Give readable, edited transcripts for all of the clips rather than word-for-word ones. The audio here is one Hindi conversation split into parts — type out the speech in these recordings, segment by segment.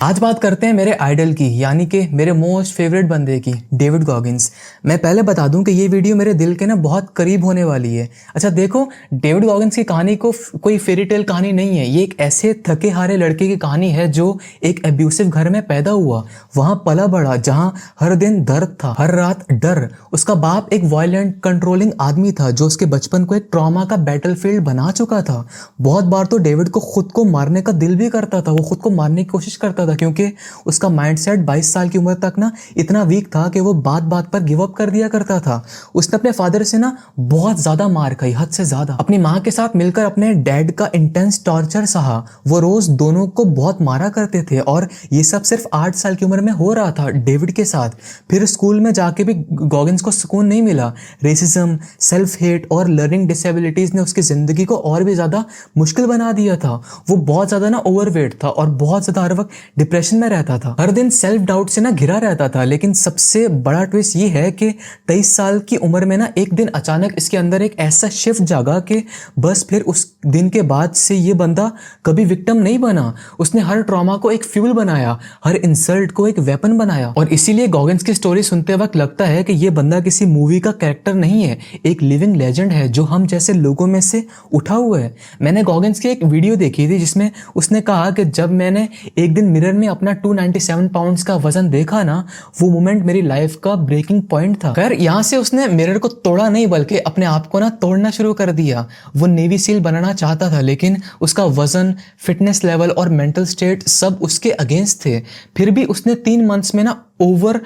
आज बात करते हैं मेरे आइडल की, यानी कि मेरे मोस्ट फेवरेट बंदे की, डेविड गॉगिंस। मैं पहले बता दूं कि ये वीडियो मेरे दिल के ना बहुत करीब होने वाली है। अच्छा देखो, डेविड गॉगिंस की कहानी को कोई फेरी टेल कहानी नहीं है। ये एक ऐसे थके हारे लड़के की कहानी है जो एक एब्यूसिव घर में पैदा हुआ, वहां पला बड़ा, जहां हर दिन दर्द था, हर रात डर। उसका बाप एक वायलेंट कंट्रोलिंग आदमी था जो उसके बचपन को एक ट्रॉमा का बैटलफील्ड बना चुका था। बहुत बार तो डेविड को खुद को मारने का दिल भी करता था, वो खुद को मारने की कोशिश करता था, क्योंकि उसका माइंडसेट 22 साल की उम्र तक ना इतना वीक था कि वो बात बात पर गिव अप कर दिया करता था। उसने अपने फादर से ना बहुत ज्यादा मार खाई, हद से ज्यादा। अपनी माँ के साथ मिलकर अपने डैड का इंटेंस टॉर्चर सहा। वो रोज दोनों को बहुत मारा करते थे और ये सब सिर्फ 8 साल की उम्र में हो रहा था डेविड के साथ। फिर स्कूल में जाके भी गॉगिंस को सुकून नहीं मिला। रेसिज्म, सेल्फ हेट और लर्निंग डिसेबिलिटीज ने उसकी जिंदगी को और भी ज्यादा मुश्किल बना दिया था। वो बहुत ज्यादा ना ओवरवेट था और बहुत ज्यादा हर वक्त डिप्रेशन में रहता था, हर दिन सेल्फ डाउट से ना घिरा रहता था। लेकिन सबसे बड़ा ट्विस्ट ये है कि 23 साल की उम्र में ना एक दिन अचानक इसके अंदर एक ऐसा शिफ्ट जागा कि बस फिर उस दिन के बाद से ये बंदा कभी विक्टिम नहीं बना। उसने हर ट्रॉमा को एक फ्यूल बनाया, हर इंसल्ट को एक वेपन बनाया। और इसीलिए गॉगिंस की स्टोरी सुनते वक्त लगता है कि ये बंदा किसी मूवी का कैरेक्टर नहीं है, एक लिविंग लेजेंड है जो हम जैसे लोगों में से उठा हुआ है। मैंने गॉगिंस की एक वीडियो देखी थी जिसमें उसने कहा कि जब मैंने एक दिन मिरर में अपना 297 पाउंड्स का वजन देखा ना, वो मोमेंट मेरी लाइफ का ब्रेकिंग पॉइंट था। खैर यहाँ से उसने मिरर को तोड़ा नहीं बल्कि अपने आप को ना तोड़ना शुरू कर दिया। वो नेवी सील बनना चाहता था लेकिन उसका वजन, फिटनेस लेवल और मेंटल स्टेट सब उसके अगेंस्ट थे। फिर भी उसने 3 मंथ्स में ना ओवर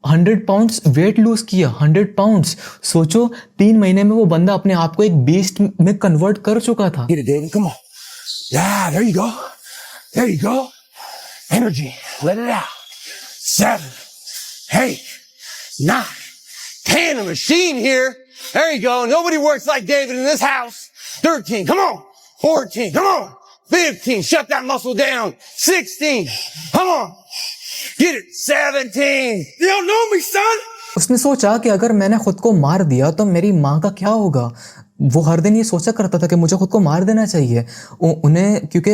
100 पाउंड्स वेट लूज किया। 100 पाउंड्स, सोचो 3 महीने में वो बंदा अपने आप को एक बीस्ट में कन्वर्ट कर चुका था। Get it, David. Come on. Yeah, there you go. There you go. Energy. Let it out. 7, 8, 9, 10. A machine here. There you go. Nobody works like David in this house. 13. Come on. 14. Come on. 15. Shut that muscle down. 16. Come on. Get it. 17. You don't know me, son. उसने सोचा कि अगर मैंने खुद को मार दिया तो मेरी माँ का क्या होगा। वो हर दिन ये सोचा करता था कि मुझे खुद को मार देना चाहिए उन्हें, क्योंकि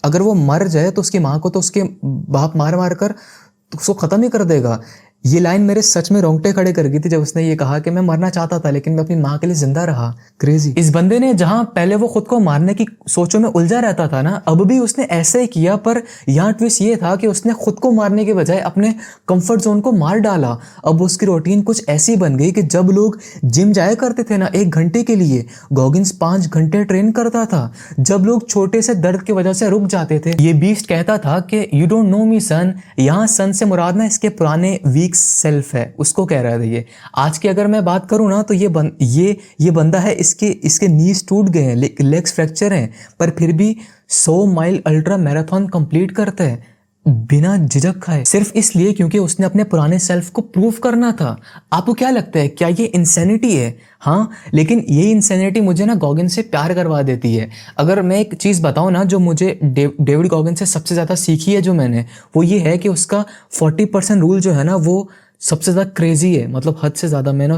अगर वो मर जाए तो उसकी माँ को तो उसके बाप मार मार कर उसको खत्म ही कर देगा। ये लाइन मेरे सच में रोंगटे खड़े कर गई थी जब उसने ये कहा कि मैं मरना चाहता था लेकिन मैं अपनी माँ के लिए जिंदा रहा। क्रेजी। इस बंदे ने जहां पहले वो खुद को मारने की सोचों में उलझा रहता था ना, अब भी उसने ऐसे ही किया। पर यहाँ ट्विस्ट ये था कि उसने खुद को मारने के बजाय अपने कंफर्ट जोन को मार डाला। अब उसकी रूटीन कुछ ऐसी बन गई कि जब लोग जिम जाया करते थे ना 1 घंटे के लिए, गॉगिंस 5 घंटे ट्रेन करता था। जब लोग छोटे से दर्द की वजह से रुक जाते थे, ये बीस्ट कहता था कि यू डोंट नो मी सन। यहाँ सन से मुराद ना इसके पुराने वीक सेल्फ है, उसको कह रहा था ये। आज की अगर मैं बात करूं ना तो ये बंदा है, इसके नीज टूट गए हैं, लेग्स फ्रैक्चर हैं, पर फिर भी 100 माइल अल्ट्रा मैराथन कंप्लीट करता है बिना झिझक खाए, सिर्फ इसलिए क्योंकि उसने अपने पुराने सेल्फ को प्रूव करना था। आपको क्या लगता है, क्या ये इंसैनिटी है? हाँ, लेकिन ये इंसैनिटी मुझे ना गॉगिन से प्यार करवा देती है। अगर मैं एक चीज़ बताऊँ ना जो मुझे डेविड गॉगिन से सबसे ज़्यादा सीखी है जो मैंने, वो ये है कि उसका 40% रूल जो है ना वो सबसे ज़्यादा क्रेजी है, मतलब हद से ज़्यादा। मैंने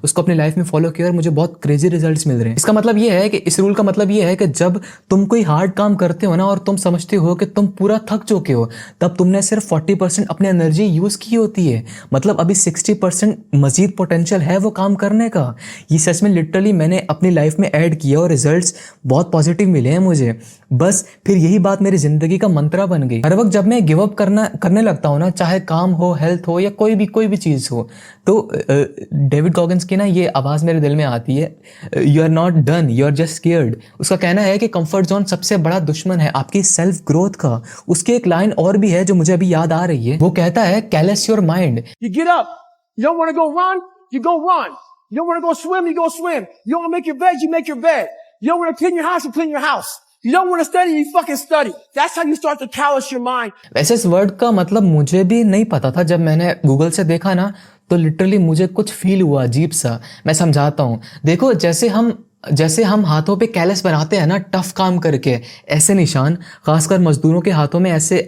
उसको अपनी लाइफ में फॉलो किया और मुझे बहुत क्रेजी रिजल्ट्स मिल रहे हैं। इसका मतलब ये है कि इस रूल का मतलब ये है कि जब तुम कोई हार्ड काम करते हो ना और तुम समझते हो कि तुम पूरा थक चुके हो, तब तुमने सिर्फ 40% अपनी एनर्जी यूज़ की होती है। मतलब अभी 60% मजीद पोटेंशियल है वो काम करने का। ये सच में लिटरली मैंने अपनी लाइफ में ऐड किया और रिजल्ट्स बहुत पॉजिटिव मिले हैं मुझे। बस फिर यही बात मेरी जिंदगी का मंत्रा बन गई। हर वक्त जब मैं गिव अप करने लगता हूँ ना, चाहे काम हो, हेल्थ हो या कोई भी चीज हो, तो डेविड गॉगिंस की ना ये आवाज मेरे दिल में आती है, you are not done, you are just scared. उसका कहना है कि कंफर्ट जोन सबसे बड़ा दुश्मन है आपकी सेल्फ ग्रोथ का। उसकी एक लाइन और भी है जो मुझे अभी याद आ रही है, वो कहता है callous your mind. You get up. You don't want to go run? You go run. You don't want to go swim? You go swim. You don't want to make your bed? You make your bed. You don't want to clean your house? You clean your house. You don't want to study? You fucking study. That's how you start to callous your mind. वैसे इस वर्ड का मतलब मुझे भी नहीं पता था। जब मैंने गूगल से देखा ना तो लिटरली मुझे कुछ फील हुआ अजीब सा। मैं समझाता हूँ। देखो, जैसे हम हाथों पे कैलस बनाते हैं ना टफ काम करके, ऐसे निशान खासकर मजदूरों के हाथों में ऐसे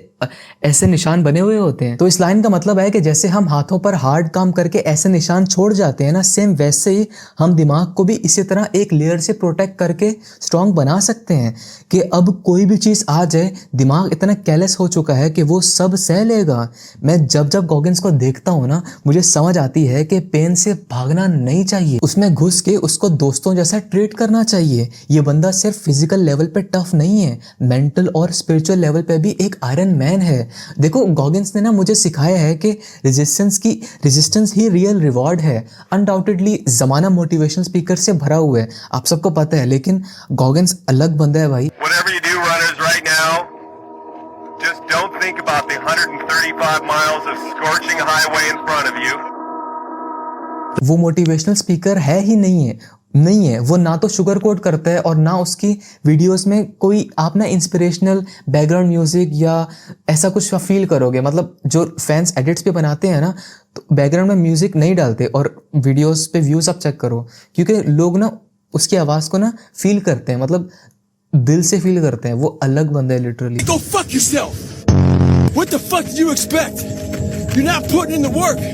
ऐसे निशान बने हुए होते हैं। तो इस लाइन का मतलब है कि जैसे हम हाथों पर हार्ड काम करके ऐसे निशान छोड़ जाते हैं ना, सेम वैसे ही हम दिमाग को भी इसी तरह एक लेयर से प्रोटेक्ट करके स्ट्रांग बना सकते हैं कि अब कोई भी चीज़ आ जाए, दिमाग इतना कैलेस हो चुका है कि वो सब सह लेगा। मैं जब जब गॉगिन्स को देखता हूँ ना, मुझे समझ आती है कि पेन से भागना नहीं चाहिए, उसमें घुस के उसको दोस्तों जैसा ट्रीट करना चाहिए। ये बंदा सिर्फ फिजिकल लेवल पे टफ नहीं है, मेंटल और स्पिरिचुअल लेवल पे भी एक आयरन मैन है। देखो, गॉगिन्स ने ना मुझे सिखाया है कि रेजिस्टेंस ही रियल रिवॉर्ड है। अनडाउटेडली जमाना मोटिवेशनल स्पीकर से भरा हुआ है, आप सबको पता है, लेकिन गॉगिन्स अलग बंदा है भाई। Whatever you do, runners, right now, just don't think about the 135 miles of scorching highway in front of you. वो मोटिवेशनल स्पीकर है ही नहीं है। वो ना तो शुगर कोट करता है और ना उसकी वीडियोस में कोई आप ना इंस्पिरेशनल बैकग्राउंड म्यूजिक या ऐसा कुछ फील करोगे। मतलब जो फैंस एडिट्स पे बनाते हैं ना, तो बैकग्राउंड में म्यूजिक नहीं डालते और वीडियोस पे व्यूज आप चेक करो, क्योंकि लोग ना उसकी आवाज़ को ना फील करते हैं, मतलब दिल से फील करते हैं। वो अलग बंदा है literally. Go fuck yourself. What the fuck do you expect? You're not putting in the work.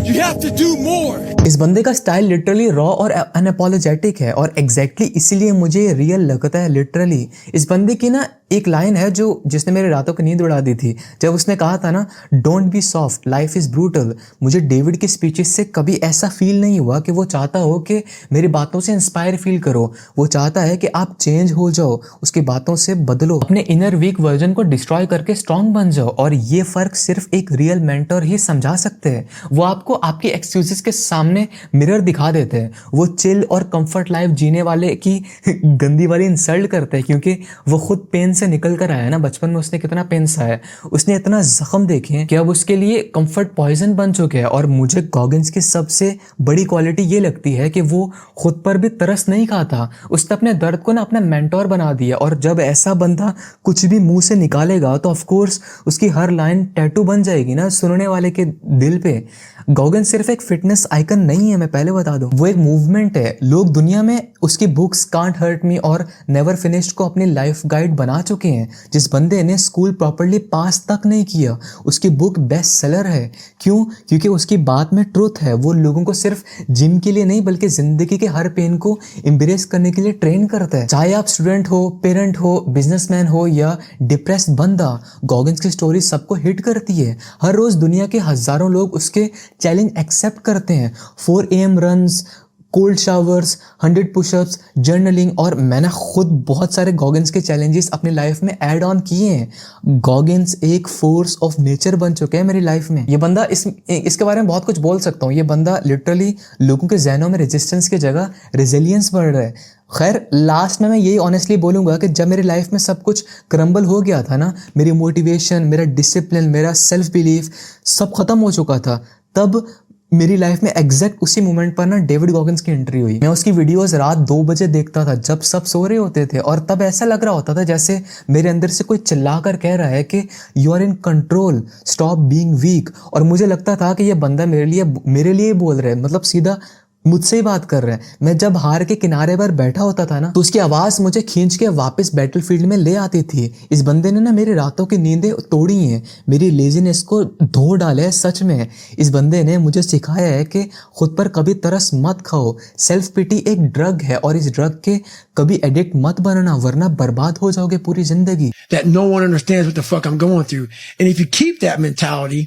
You have to do more. इस बंदे का स्टाइल लिटरली रॉ और अनअपोलोजेटिक है और एग्जैक्टली इसीलिए मुझे रियल लगता है लिटरली। इस बंदे की ना एक लाइन है जिसने मेरे रातों की नींद उड़ा दी थी, जब उसने कहा था ना, don't be soft, life is brutal. मुझे डेविड की स्पीचेस से कभी ऐसा फील नहीं हुआ कि वो चाहता हो कि मेरी बातों से इंस्पायर फील करो। वो चाहता है कि आप चेंज हो जाओ, उसकी बातों से बदलो, अपने इनर वीक वर्जन को डिस्ट्रॉय करके स्ट्रांग बन जाओ। और ये फर्क सिर्फ एक रियल मेंटर ही समझा सकते हैं। वो आपको आपकी एक्सक्यूजेस के सामने मिरर दिखा देते हैं। वो चिल और कंफर्ट लाइफ जीने वाले की गंदी वाली इंसल्ट करते हैं, क्योंकि वो खुद पेन से निकल कर आया ना। बचपन में उसने कितना पेन सहा, उसने इतना जख्म देखे कि अब उसके लिए कंफर्ट पॉइजन बन चुके हैं। और मुझे गॉगिन्स की सबसे बड़ी क्वालिटी ये लगती है कि वो खुद पर भी तरस नहीं खाता। उसने अपने दर्द को ना अपना मेंटोर बना दिया। और जब ऐसा बंदा कुछ भी मुंह से निकालेगा तो ऑफकोर्स उसकी हर लाइन टैटू बन जाएगी ना सुनने वाले के दिल पे। गॉगिन्स सिर्फ एक फिटनेस आइकन नहीं है, मैं पहले बता दूं, वो एक मूवमेंट है। लोग दुनिया में उसकी बुक्स कांट हर्ट मी और नेवर फिनिश्ड को अपनी लाइफ गाइड बना चुके हैं। जिस बंदे ने स्कूल प्रॉपर्ली पास तक नहीं किया, उसकी बुक बेस्ट सेलर है। क्यों? क्योंकि उसकी बात में ट्रुथ है। वो लोगों को सिर्फ जिम के लिए नहीं, बल्कि जिंदगी के हर पेन को एम्ब्रेस करने के लिए ट्रेन करता है। चाहे आप स्टूडेंट हो, पेरेंट हो, बिजनेसमैन हो या डिप्रेस्ड बंदा, गॉगिन्स की स्टोरी सबको हिट करती है। हर रोज दुनिया के हजारों लोग उसके चैलेंज एक्सेप्ट करते हैं। 4 AM runs, cold showers, 100 pushups, journaling, और मैंने खुद बहुत सारे गॉगिन्स के चैलेंजेस अपनी लाइफ में ऐड ऑन किए हैं। गॉगिन्स एक फोर्स ऑफ नेचर बन चुके हैं मेरी लाइफ में। ये बंदा इसके बारे में बहुत कुछ बोल सकता हूँ। ये बंदा लिटरली लोगों के जहनों में रेजिस्टेंस की जगह रेजिलियंस बढ़ रहा है। खैर, लास्ट में मैं यही ऑनेस्टली बोलूँगा कि जब मेरी लाइफ में सब कुछ क्रम्बल हो गया था ना, मेरी मोटिवेशन, मेरा डिसिप्लिन, मेरा सेल्फ बिलीफ सब खत्म हो चुका था, तब मेरी लाइफ में एग्जैक्ट उसी मोमेंट पर ना डेविड गॉगिन्स की एंट्री हुई। मैं उसकी वीडियोस रात 2 बजे देखता था जब सब सो रहे होते थे, और तब ऐसा लग रहा होता था जैसे मेरे अंदर से कोई चिल्ला कर कह रहा है कि you are in control, stop being weak. और मुझे लगता था कि ये बंदा मेरे लिए बोल रहा है, मतलब सीधा मुझसे ही बात कर रहा है। मैं जब हार के किनारे पर बैठा होता था ना, तो उसकी आवाज़ मुझे खींच के वापस बैटलफील्ड में ले आती थी। इस बंदे ने ना मेरी रातों की नींदें तोड़ी हैं, मेरी लेजीनेस को धो डाला है सच में। इस बंदे ने मुझे सिखाया है कि खुद पर कभी तरस मत खाओ। सेल्फ पिटी एक ड्रग है और इस ड्रग के कभी एडिक्ट मत बनना, वरना बर्बाद हो जाओगे पूरी जिंदगी। That no one understands what the fuck I'm going through. And if you keep that mentality,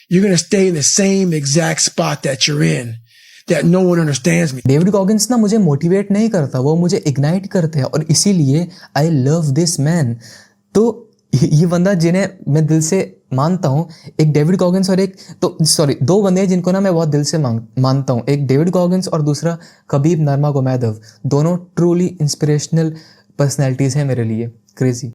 you're going to stay in the same exact spot that you're in. That no one understands me. David Goggins ना मुझे मोटिवेट नहीं करता, वो मुझे इग्नाइट करते हैं, और इसीलिए आई लव दिस मैन। तो ये बंदा जिन्हें मैं दिल से मानता हूँ, एक डेविड गॉगिन्स और एक दो बंदे हैं जिनको ना मैं बहुत दिल से मानता हूँ। एक डेविड गॉगिन्स और दूसरा खबीब नर्मागोमैदोव। दोनों ट्रूली इंस्पिरेशनल पर्सनैलिटीज़ हैं मेरे लिए। क्रेजी।